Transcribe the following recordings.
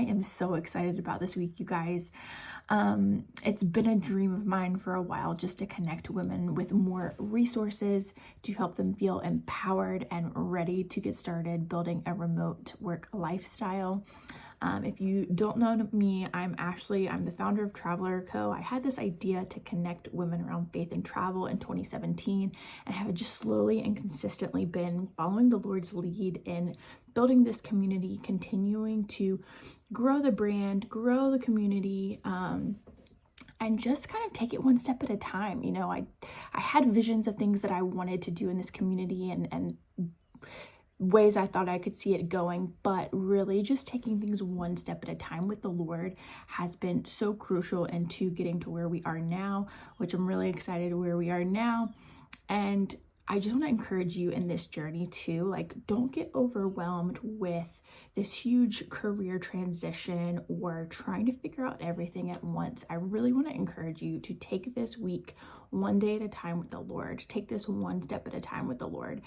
I am so excited about this week, you guys. It's been a dream of mine for a while just to connect women with more resources to help them feel empowered and ready to get started building a remote work lifestyle. If you don't know me, I'm Ashley. I'm the founder of Traveler Co. I had this idea to connect women around faith and travel in 2017 and have just slowly and consistently been following the Lord's lead in building this community, continuing to grow the brand, grow the community, and just kind of take it one step at a time. I had visions of things that I wanted to do in this community and ways I thought I could see it going, but really just taking things one step at a time with the Lord has been so crucial into getting to where we are now, which I'm really excited where we are now. And I just want to encourage you in this journey too, don't get overwhelmed with this huge career transition or trying to figure out everything at once. I really want to encourage you to take this week one day at a time with the Lord. Take this one step at a time with the Lord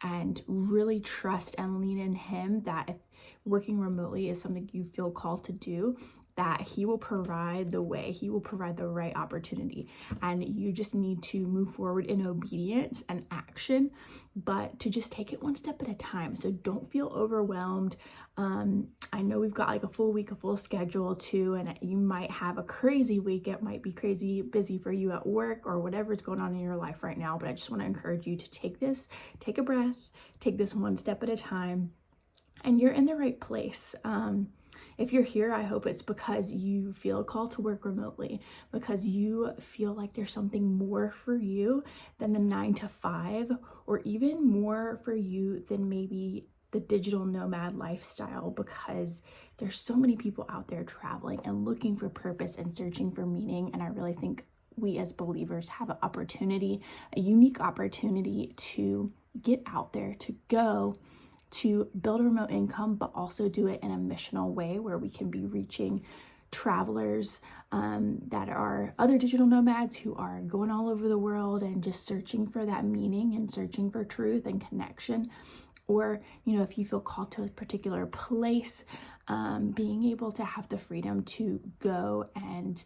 and really trust and lean in Him that if working remotely is something you feel called to do, that He will provide the way, He will provide the right opportunity. And you just need to move forward in obedience and action, but to just take it one step at a time. So don't feel overwhelmed. I know we've got a full week, a full schedule too, and you might have a crazy week. It might be crazy busy for you at work or whatever's going on in your life right now. But I just want to encourage you to take a breath, take this one step at a time, and you're in the right place. If you're here, I hope it's because you feel called to work remotely, because you feel like there's something more for you than the 9 to 5, or even more for you than maybe the digital nomad lifestyle, because there's so many people out there traveling and looking for purpose and searching for meaning. And I really think we as believers have an opportunity, a unique opportunity to get out there, to go, to build a remote income, but also do it in a missional way where we can be reaching travelers that are other digital nomads who are going all over the world and just searching for that meaning and searching for truth and connection. Or, if you feel called to a particular place, being able to have the freedom to go and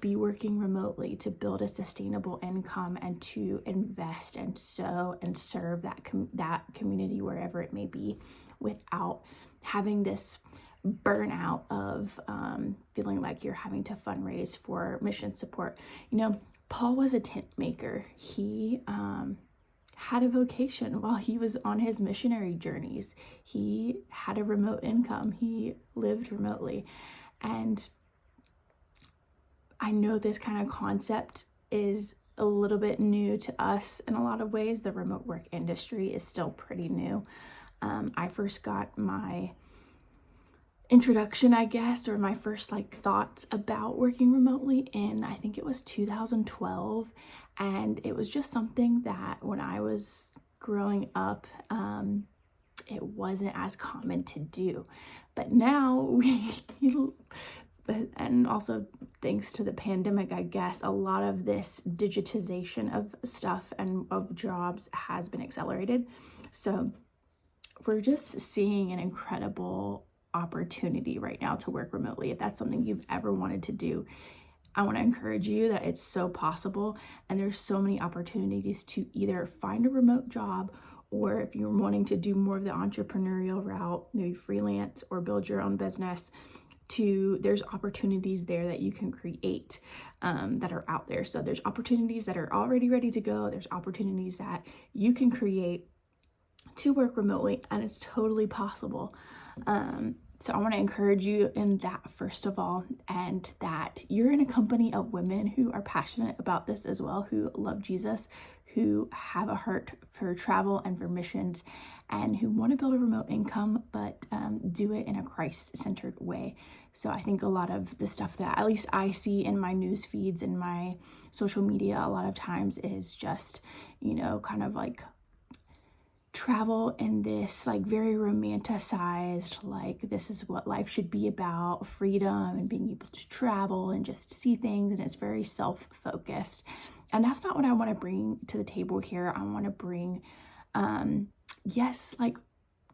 be working remotely to build a sustainable income and to invest and sow and serve that community wherever it may be, without having this burnout of feeling like you're having to fundraise for mission support. Paul was a tent maker. He had a vocation while he was on his missionary journeys. He had a remote income. He lived remotely. And I know this kind of concept is a little bit new to us in a lot of ways. The remote work industry is still pretty new. I first got my introduction, I guess, or my first thoughts about working remotely in, I think it was 2012. And it was just something that when I was growing up, it wasn't as common to do. But now and also thanks to the pandemic, I guess, a lot of this digitization of stuff and of jobs has been accelerated. So we're just seeing an incredible opportunity right now to work remotely. If that's something you've ever wanted to do, I want to encourage you that it's so possible. And there's so many opportunities to either find a remote job, or if you're wanting to do more of the entrepreneurial route, maybe freelance or build your own business, there's opportunities there that you can create that are out there. So there's opportunities that are already ready to go. There's opportunities that you can create to work remotely, and it's totally possible. So I want to encourage you in that, first of all, and that you're in a company of women who are passionate about this as well, who love Jesus, who have a heart for travel and for missions, and who want to build a remote income, but do it in a Christ-centered way. So I think a lot of the stuff that at least I see in my news feeds and my social media a lot of times is just, kind of travel in this very romanticized, this is what life should be about, freedom and being able to travel and just see things, and it's very self-focused. And that's not what I want to bring to the table here. I want to bring yes,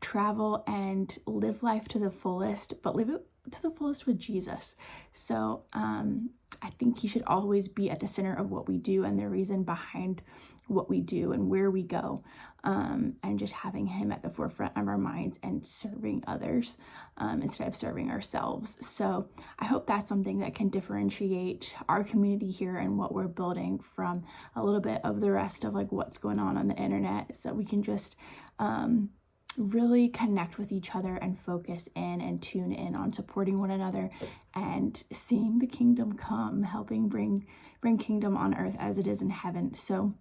travel and live life to the fullest, but live it to the fullest with Jesus. So I think he should always be at the center of what we do and the reason behind what we do and where we go, and just having him at the forefront of our minds and serving others instead of serving ourselves. So I hope that's something that can differentiate our community here and what we're building from a little bit of the rest of like what's going on the internet, so we can just really connect with each other and focus in and tune in on supporting one another and seeing the kingdom come, helping bring kingdom on earth as it is in heaven. So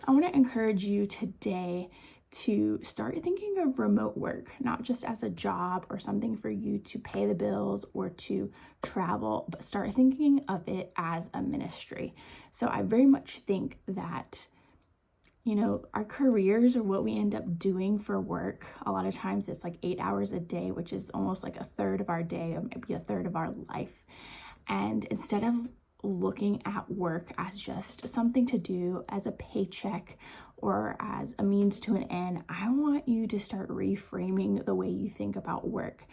I want to encourage you today to start thinking of remote work, not just as a job or something for you to pay the bills or to travel, but start thinking of it as a ministry. So I very much think that, you know, our careers are what we end up doing for work. A lot of times it's like 8 hours a day, which is almost like a third of our day or maybe a third of our life. And instead of looking at work as just something to do, as a paycheck or as a means to an end, I want you to start reframing the way you think about work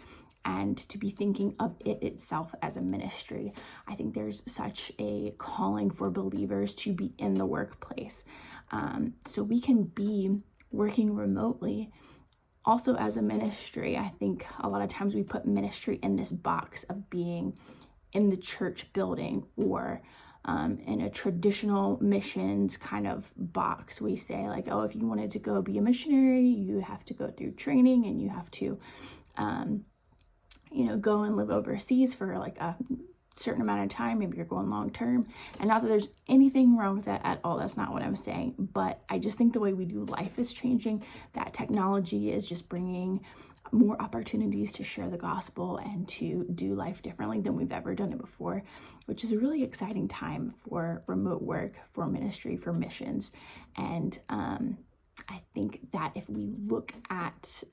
and to be thinking of it itself as a ministry. I think there's such a calling for believers to be in the workplace. So we can be working remotely also as a ministry. I think a lot of times we put ministry in this box of being in the church building or in a traditional missions kind of box. We say like, oh, if you wanted to go be a missionary, you have to go through training and you have to, go and live overseas for like a certain amount of time. Maybe you're going long term. And not that there's anything wrong with that at all. That's not what I'm saying. But I just think the way we do life is changing. That technology is just bringing more opportunities to share the gospel and to do life differently than we've ever done it before, which is a really exciting time for remote work, for ministry, for missions. And I think that if we look at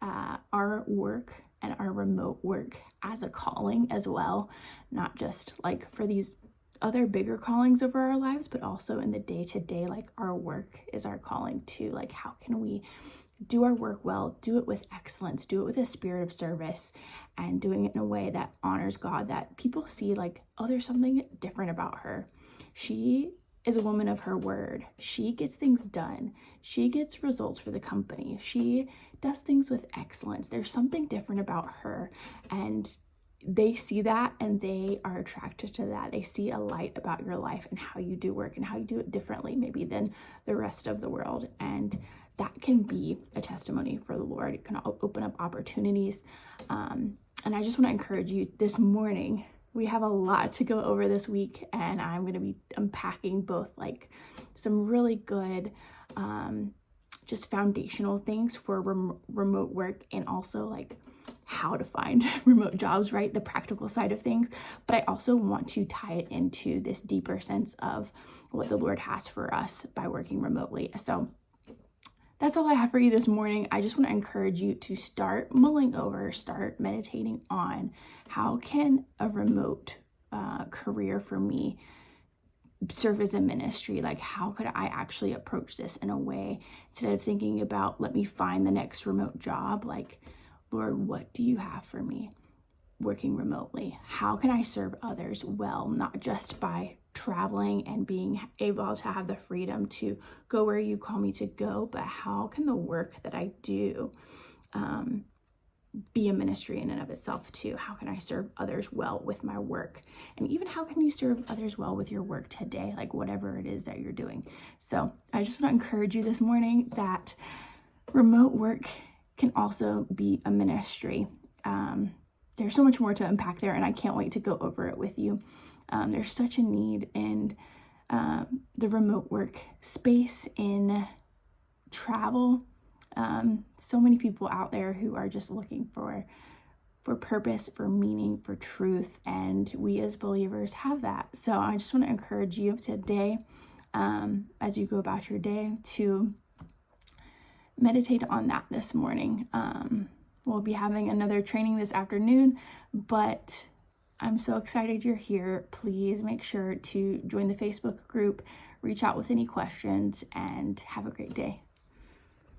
our work and our remote work as a calling as well, not just like for these other bigger callings over our lives, but also in the day-to-day, like our work is our calling too. Like, how can we do our work well, do it with excellence, do it with a spirit of service, and doing it in a way that honors God, that people see like, oh, there's something different about her. She is a woman of her word. She gets things done. She gets results for the company. She does things with excellence. There's something different about her, and they see that and they are attracted to that. They see a light about your life and how you do work and how you do it differently maybe than the rest of the world. And that can be a testimony for the Lord. It can open up opportunities. And I just want to encourage you this morning. We have a lot to go over this week, and I'm going to be unpacking both like some really good, just foundational things for remote work, and also like how to find remote jobs, right? The practical side of things. But I also want to tie it into this deeper sense of what the Lord has for us by working remotely. So that's all I have for you this morning. I just want to encourage you to start mulling over, start meditating on how can a remote career for me serve as a ministry? Like, how could I actually approach this in a way, instead of thinking about, let me find the next remote job, like, Lord, what do you have for me working remotely? How can I serve others well, not just by traveling and being able to have the freedom to go where you call me to go, but how can the work that I do be a ministry in and of itself too? How can I serve others well with my work? And even how can you serve others well with your work today, like whatever it is that you're doing? So I just want to encourage you this morning that remote work can also be a ministry. There's so much more to unpack there, and I can't wait to go over it with you. There's such a need in the remote work space, in travel. So many people out there who are just looking for purpose, for meaning, for truth, and we as believers have that. So I just want to encourage you today, as you go about your day, to meditate on that this morning. We'll be having another training this afternoon, but I'm so excited you're here. Please make sure to join the Facebook group, reach out with any questions, and have a great day.